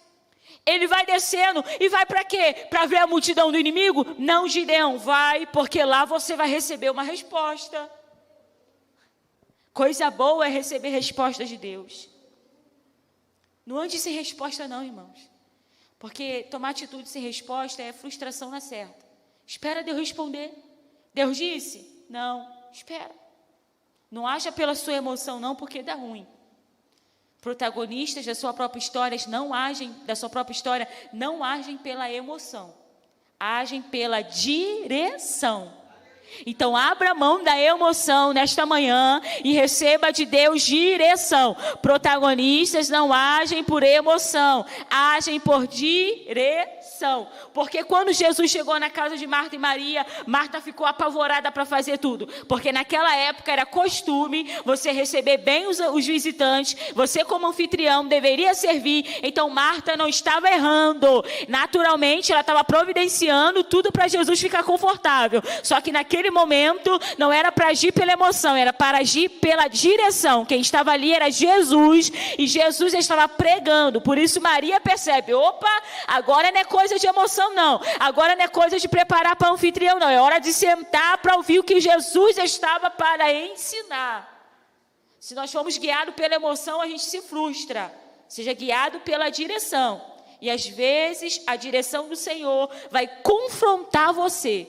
Speaker 1: Ele vai descendo e vai para quê? Para ver a multidão do inimigo? Não, Gideão, vai, porque lá você vai receber uma resposta. Coisa boa é receber resposta de Deus. Não ande sem resposta não, irmãos. Porque tomar atitude sem resposta é frustração na certa. Espera Deus responder. Deus disse? Não, espera. Não haja pela sua emoção não, porque dá ruim. Protagonistas da sua própria história não agem pela emoção, agem pela direção. Então abra mão da emoção nesta manhã e receba de Deus direção. Protagonistas não agem por emoção, agem por direção. Porque quando Jesus chegou na casa de Marta e Maria, Marta ficou apavorada para fazer tudo. Porque naquela época era costume você receber bem os visitantes. Você como anfitrião deveria servir. Então Marta não estava errando. Naturalmente ela estava providenciando tudo para Jesus ficar confortável. Só que naquele momento não era para agir pela emoção, era para agir pela direção. Quem estava ali era Jesus e Jesus estava pregando. Por isso Maria percebe: opa, agora não é coisa de emoção não, agora não é coisa de preparar para o anfitrião não, é hora de sentar para ouvir o que Jesus estava para ensinar. Se nós formos guiados pela emoção, a gente se frustra. Seja guiado pela direção, e às vezes a direção do Senhor vai confrontar você.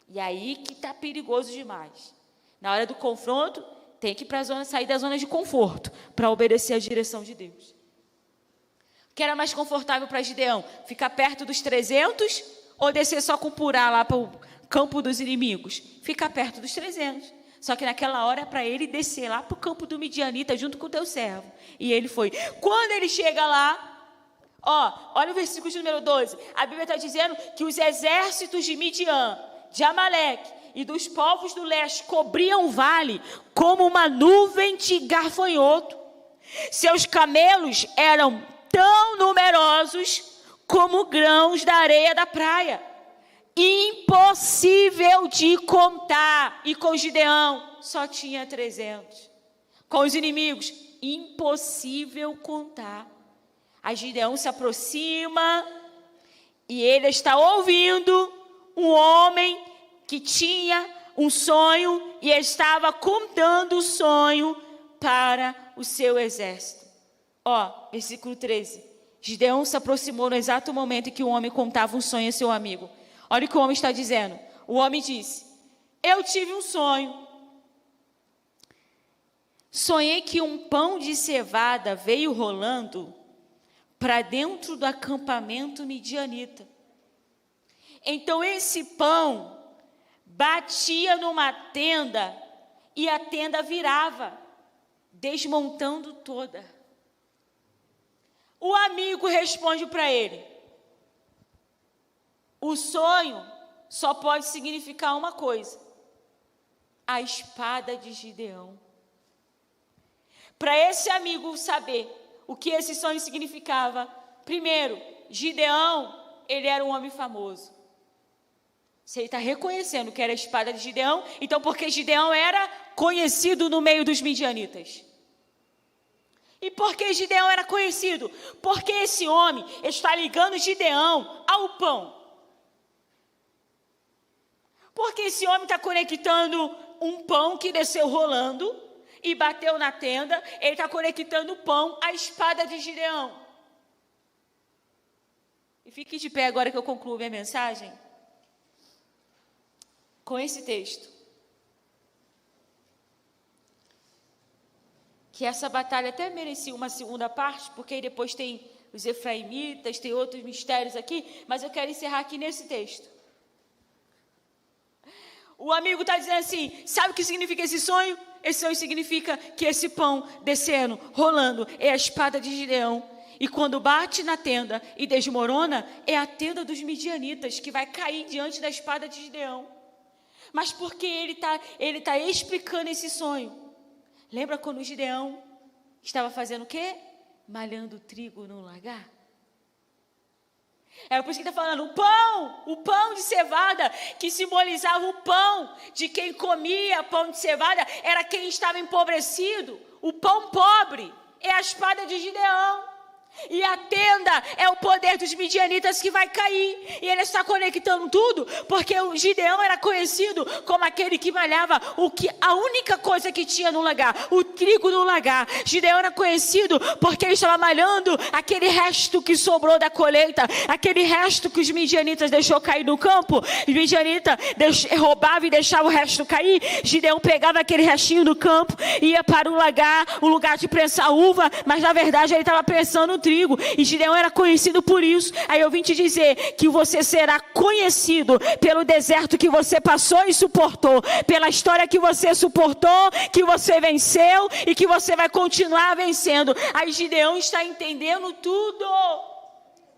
Speaker 1: E aí que está perigoso demais. Na hora do confronto, tem que ir para a zona, sair da zona de conforto, para obedecer a direção de Deus. O que era mais confortável para Gideão? Ficar perto dos 300 ou descer só com Purá lá para o campo dos inimigos? Ficar perto dos 300. Só que naquela hora é para ele descer lá para o campo do Midianita junto com o teu servo. E ele foi. Quando ele chega lá, olha o versículo de número 12. A Bíblia está dizendo que os exércitos de Midian, de Amaleque e dos povos do leste cobriam o vale como uma nuvem de gafanhoto. Seus camelos eram tão numerosos como grãos da areia da praia. Impossível de contar. E com Gideão só tinha 300. Com os inimigos, impossível contar. Aí Gideão se aproxima e ele está ouvindo um homem que tinha um sonho e estava contando o sonho para o seu exército. Ó, versículo 13. Gideão se aproximou no exato momento em que o homem contava um sonho a seu amigo. Olha o que o homem está dizendo. O homem disse: eu tive um sonho. Sonhei que um pão de cevada veio rolando para dentro do acampamento midianita. Então esse pão batia numa tenda e a tenda virava, desmontando toda. O amigo responde para ele: o sonho só pode significar uma coisa: a espada de Gideão. Para esse amigo saber o que esse sonho significava, primeiro, Gideão, ele era um homem famoso. Se ele está reconhecendo que era a espada de Gideão, então porque Gideão era conhecido no meio dos midianitas. E por que Gideão era conhecido? Porque esse homem está ligando Gideão ao pão. Porque esse homem está conectando um pão que desceu rolando e bateu na tenda. Ele está conectando o pão à espada de Gideão. E fique de pé agora que eu concluo minha mensagem com esse texto. Que essa batalha até merecia uma segunda parte, porque aí depois tem os efraimitas, tem outros mistérios aqui, mas eu quero encerrar aqui nesse texto. O amigo está dizendo assim: sabe o que significa esse sonho? Esse sonho significa que esse pão descendo, rolando, é a espada de Gideão. E quando bate na tenda e desmorona, é a tenda dos midianitas, que vai cair diante da espada de Gideão. Mas porque ele tá explicando esse sonho. Lembra quando Gideão estava fazendo o quê? Malhando trigo no lagar? É por isso que ele está falando, o pão de cevada, que simbolizava o pão de quem comia pão de cevada, era quem estava empobrecido. O pão pobre é a espada de Gideão. E a tenda é o poder dos midianitas que vai cair. E ele está conectando tudo, porque o Gideão era conhecido como aquele que malhava a única coisa que tinha no lagar, o trigo no lagar. Gideão era conhecido porque ele estava malhando aquele resto que sobrou da colheita, aquele resto que os midianitas deixou cair no campo. Os midianitas roubavam e deixavam o resto cair. Gideão pegava aquele restinho do campo, ia para o lagar, o lugar de prensar uva, mas na verdade ele estava prensando o trigo, e Gideão era conhecido por isso. Aí eu vim te dizer que você será conhecido pelo deserto que você passou e suportou, pela história que você suportou, que você venceu e que você vai continuar vencendo. Aí Gideão está entendendo tudo.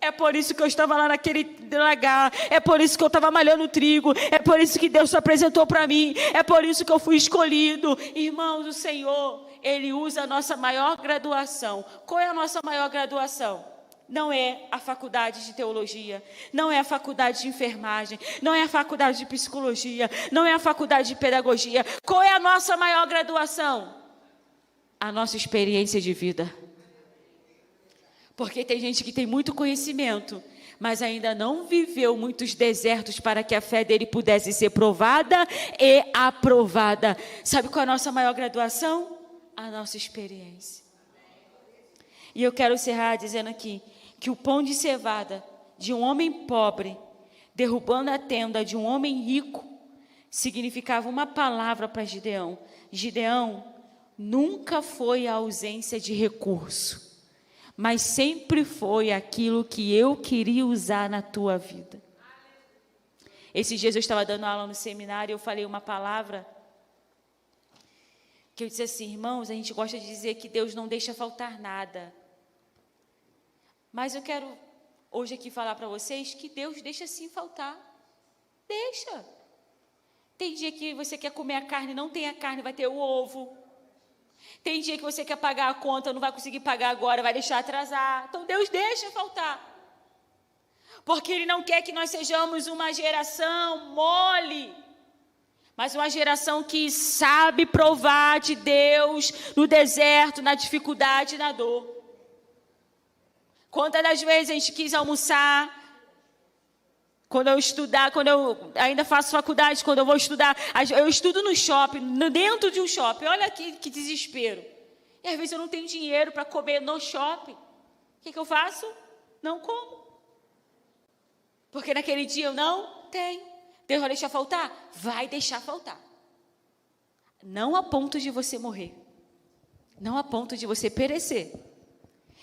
Speaker 1: É por isso que eu estava lá naquele lagar, é por isso que eu estava malhando trigo, é por isso que Deus se apresentou para mim, é por isso que eu fui escolhido. Irmãos, o Senhor, Ele usa a nossa maior graduação. Qual é a nossa maior graduação? Não é a faculdade de teologia, não é a faculdade de enfermagem, não é a faculdade de psicologia, não é a faculdade de pedagogia. Qual é a nossa maior graduação? A nossa experiência de vida. Porque tem gente que tem muito conhecimento, mas ainda não viveu muitos desertos para que a fé dele pudesse ser provada e aprovada. Sabe qual é a nossa maior graduação? A nossa experiência. E eu quero encerrar dizendo aqui que o pão de cevada de um homem pobre, derrubando a tenda de um homem rico, significava uma palavra para Gideão. Gideão nunca foi a ausência de recurso, mas sempre foi aquilo que eu queria usar na tua vida. Esses dias eu estava dando aula no seminário e eu falei uma palavra que eu disse assim: irmãos, a gente gosta de dizer que Deus não deixa faltar nada. Mas eu quero hoje aqui falar para vocês que Deus deixa sim faltar. Deixa. Tem dia que você quer comer a carne, não tem a carne, vai ter o ovo. Tem dia que você quer pagar a conta, não vai conseguir pagar agora, vai deixar atrasar. Então Deus deixa faltar. Porque Ele não quer que nós sejamos uma geração mole, mas uma geração que sabe provar de Deus no deserto, na dificuldade e na dor. Quantas das vezes a gente quis almoçar, quando eu estudar, quando eu ainda faço faculdade, quando eu vou estudar, eu estudo no shopping, dentro de um shopping, olha que desespero. E às vezes eu não tenho dinheiro para comer no shopping. O que eu faço? Não como. Porque naquele dia eu não tenho. Deus vai deixar faltar? Vai deixar faltar. Não a ponto de você morrer. Não a ponto de você perecer.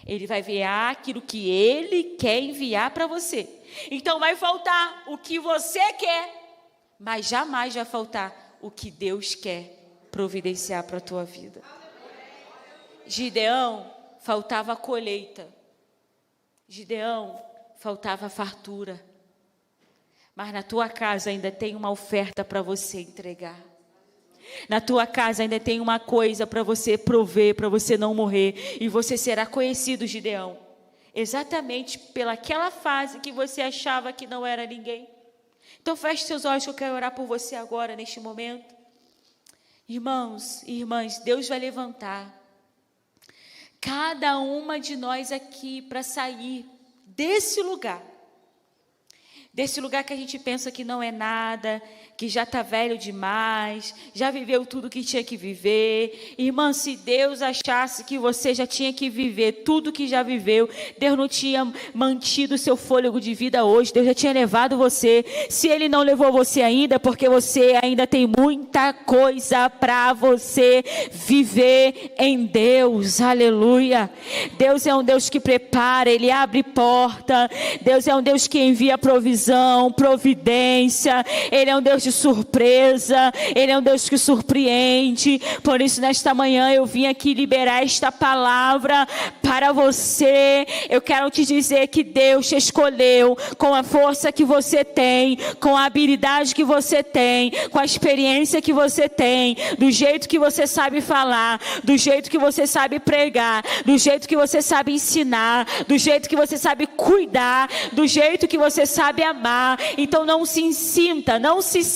Speaker 1: Ele vai enviar aquilo que Ele quer enviar para você. Então vai faltar o que você quer, mas jamais vai faltar o que Deus quer providenciar para a tua vida. Gideão, faltava a colheita. Gideão, faltava a fartura. Mas na tua casa ainda tem uma oferta para você entregar. Na tua casa ainda tem uma coisa para você prover, para você não morrer. E você será conhecido, Gideão, exatamente pelaquela fase que você achava que não era ninguém. Então feche seus olhos que eu quero orar por você agora, neste momento. Irmãos e irmãs, Deus vai levantar cada uma de nós aqui para sair desse lugar. Desse lugar que a gente pensa que não é nada, que já está velho demais, já viveu tudo que tinha que viver. Irmã, se Deus achasse que você já tinha que viver tudo que já viveu, Deus não tinha mantido o seu fôlego de vida hoje, Deus já tinha levado você. Se Ele não levou você ainda, porque você ainda tem muita coisa para você viver em Deus, aleluia. Deus é um Deus que prepara, Ele abre porta, Deus é um Deus que envia provisão, providência, Ele é um Deus de surpresa, Ele é um Deus que surpreende. Por isso nesta manhã eu vim aqui liberar esta palavra para você. Eu quero te dizer que Deus te escolheu com a força que você tem, com a habilidade que você tem, com a experiência que você tem, do jeito que você sabe falar, do jeito que você sabe pregar, do jeito que você sabe ensinar, do jeito que você sabe cuidar, do jeito que você sabe amar. Então não se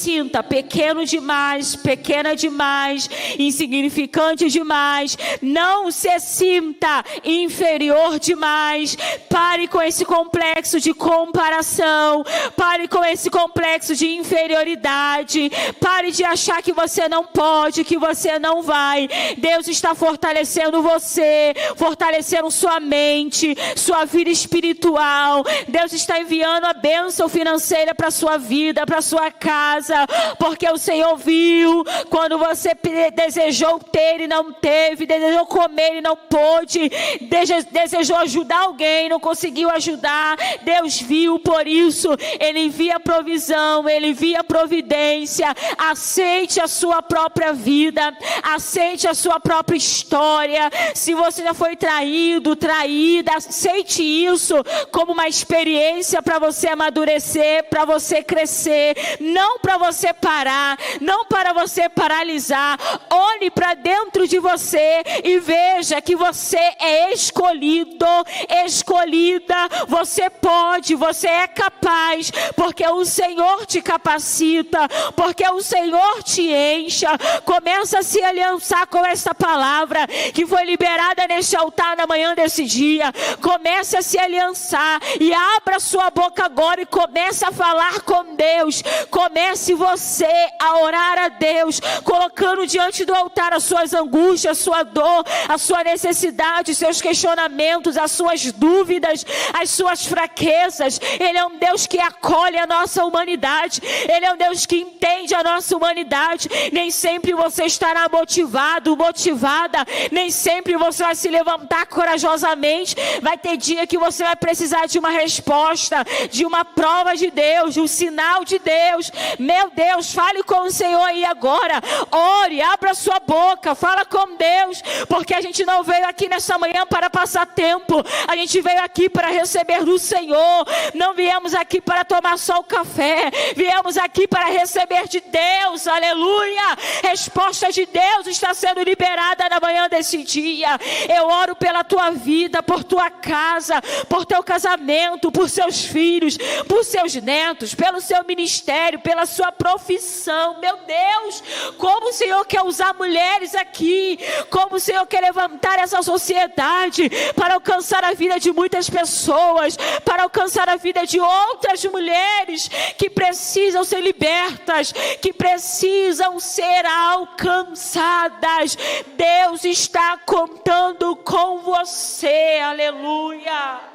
Speaker 1: sinta pequeno demais, pequena demais, insignificante demais. Não se sinta inferior demais. Pare com esse complexo de comparação. Pare com esse complexo de inferioridade. Pare de achar que você não pode, que você não vai. Deus está fortalecendo você, fortalecendo sua mente, sua vida espiritual. Deus está enviando a bênção financeira para sua vida, para sua casa, porque o Senhor viu quando você desejou ter e não teve, desejou comer e não pôde, desejou ajudar alguém, não conseguiu ajudar. Deus viu, por isso Ele envia provisão, Ele envia providência. Aceite a sua própria vida, aceite a sua própria história. Se você já foi traído, traída, aceite isso como uma experiência para você amadurecer, para você crescer, não para você parar, não para você paralisar. Olhe para dentro de você e veja que você é escolhido, escolhida. Você pode, você é capaz, porque o Senhor te capacita, porque o Senhor te encha. Começa a se aliançar com essa palavra que foi liberada neste altar na manhã desse dia. Comece a se aliançar e abra sua boca agora e comece a falar com Deus. Comece você a orar a Deus, colocando diante do altar as suas angústias, a sua dor, a sua necessidade, os seus questionamentos, as suas dúvidas, as suas fraquezas. Ele é um Deus que acolhe a nossa humanidade. Ele é um Deus que entende a nossa humanidade. Nem sempre você estará motivado, motivada. Nem sempre você vai se levantar corajosamente. Vai ter dia que você vai precisar de uma resposta, de uma prova, prova de Deus, de um sinal de Deus. Meu Deus, fale com o Senhor aí agora. Ore, abra sua boca, fala com Deus, porque a gente não veio aqui nessa manhã para passar tempo. A gente veio aqui para receber do Senhor. Não viemos aqui para tomar só o café. Viemos aqui para receber de Deus. Aleluia. Resposta de Deus está sendo liberada na manhã desse dia. Eu oro pela tua vida, por tua casa, por teu casamento, por seus filhos, por seus netos, pelo seu ministério, pela sua profissão. Meu Deus, como o Senhor quer usar mulheres aqui, como o Senhor quer levantar essa sociedade para alcançar a vida de muitas pessoas, para alcançar a vida de outras mulheres que precisam ser libertas, que precisam ser alcançadas. Deus está contando com você. Aleluia.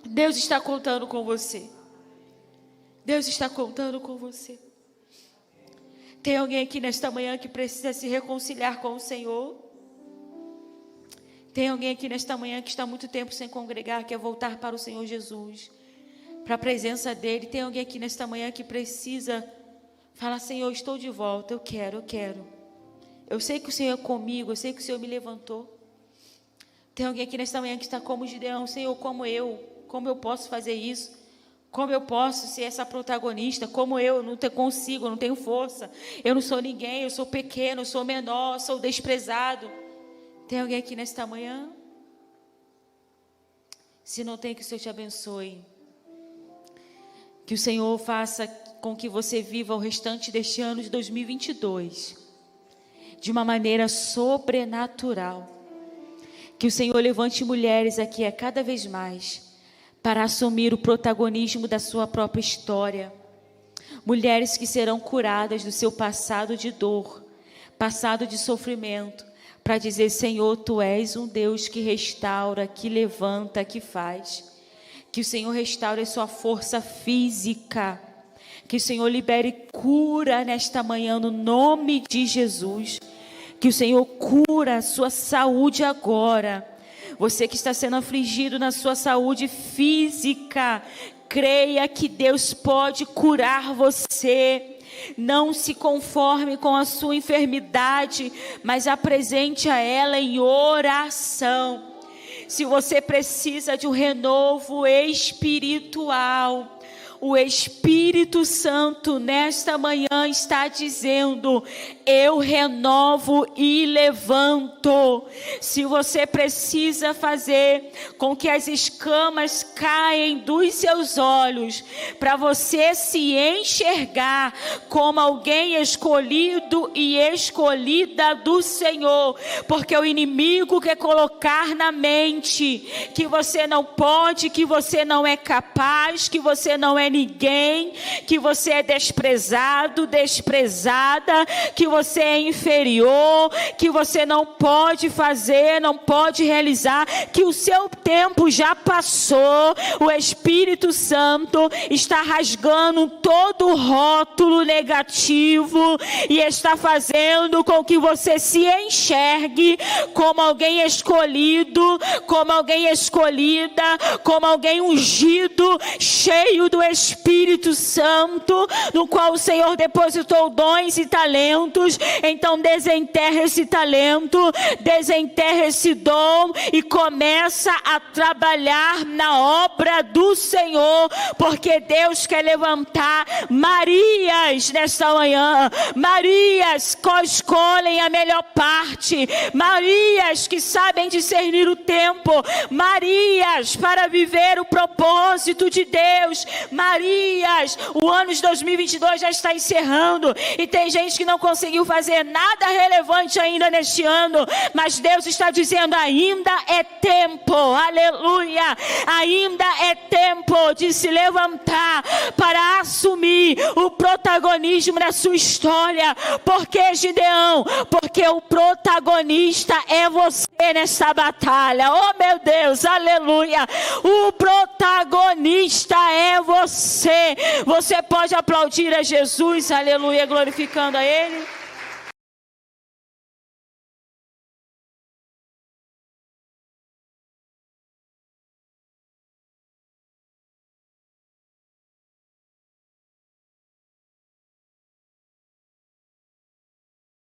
Speaker 1: Deus está contando com você. Deus está contando com você. Tem alguém aqui nesta manhã que precisa se reconciliar com o Senhor? Tem alguém aqui nesta manhã que está há muito tempo sem congregar, quer voltar para o Senhor Jesus, para a presença dEle? Tem alguém aqui nesta manhã que precisa falar: Senhor, estou de volta, eu quero. Eu sei que o Senhor é comigo, eu sei que o Senhor me levantou. Tem alguém aqui nesta manhã que está como Gideão: Senhor, como eu posso fazer isso? Como eu posso ser essa protagonista? Como eu não consigo, eu não tenho força. Eu não sou ninguém, eu sou pequeno, eu sou menor, eu sou desprezado. Tem alguém aqui nesta manhã? Se não tem, que o Senhor te abençoe. Que o Senhor faça com que você viva o restante deste ano de 2022 de uma maneira sobrenatural. Que o Senhor levante mulheres aqui a cada vez mais para assumir o protagonismo da sua própria história. Mulheres que serão curadas do seu passado de dor, passado de sofrimento, para dizer: Senhor, Tu és um Deus que restaura, que levanta, que faz. Que o Senhor restaure a sua força física. Que o Senhor libere cura nesta manhã no nome de Jesus. Que o Senhor cura a sua saúde agora. Você que está sendo afligido na sua saúde física, creia que Deus pode curar você. Não se conforme com a sua enfermidade, mas apresente a ela em oração. Se você precisa de um renovo espiritual, o Espírito Santo nesta manhã está dizendo: eu renovo e levanto. Se você precisa fazer com que as escamas caem dos seus olhos, para você se enxergar como alguém escolhido e escolhida do Senhor, porque o inimigo quer colocar na mente que você não pode, que você não é capaz, que você não é ninguém, que você é desprezado, desprezada, que você é inferior, que você não pode fazer, não pode realizar, que o seu tempo já passou. O Espírito Santo está rasgando todo rótulo negativo e está fazendo com que você se enxergue como alguém escolhido, como alguém escolhida, como alguém ungido, cheio do Espírito Santo, no qual o Senhor depositou dons e talentos. Então desenterra esse talento, desenterra esse dom e começa a trabalhar na obra do Senhor, porque Deus quer levantar Marias nesta manhã, Marias que escolhem a melhor parte, Marias que sabem discernir o tempo, Marias para viver o propósito de Deus, Marias. O ano de 2022 já está encerrando e tem gente que não conseguiu fazer nada relevante ainda neste ano, mas Deus está dizendo: ainda é tempo, aleluia, ainda é tempo de se levantar para assumir o protagonismo da sua história. Porque, Gideão? Porque o protagonista é você nessa batalha. Oh meu Deus, aleluia, o protagonista é você. Você pode aplaudir a Jesus, aleluia, glorificando a Ele.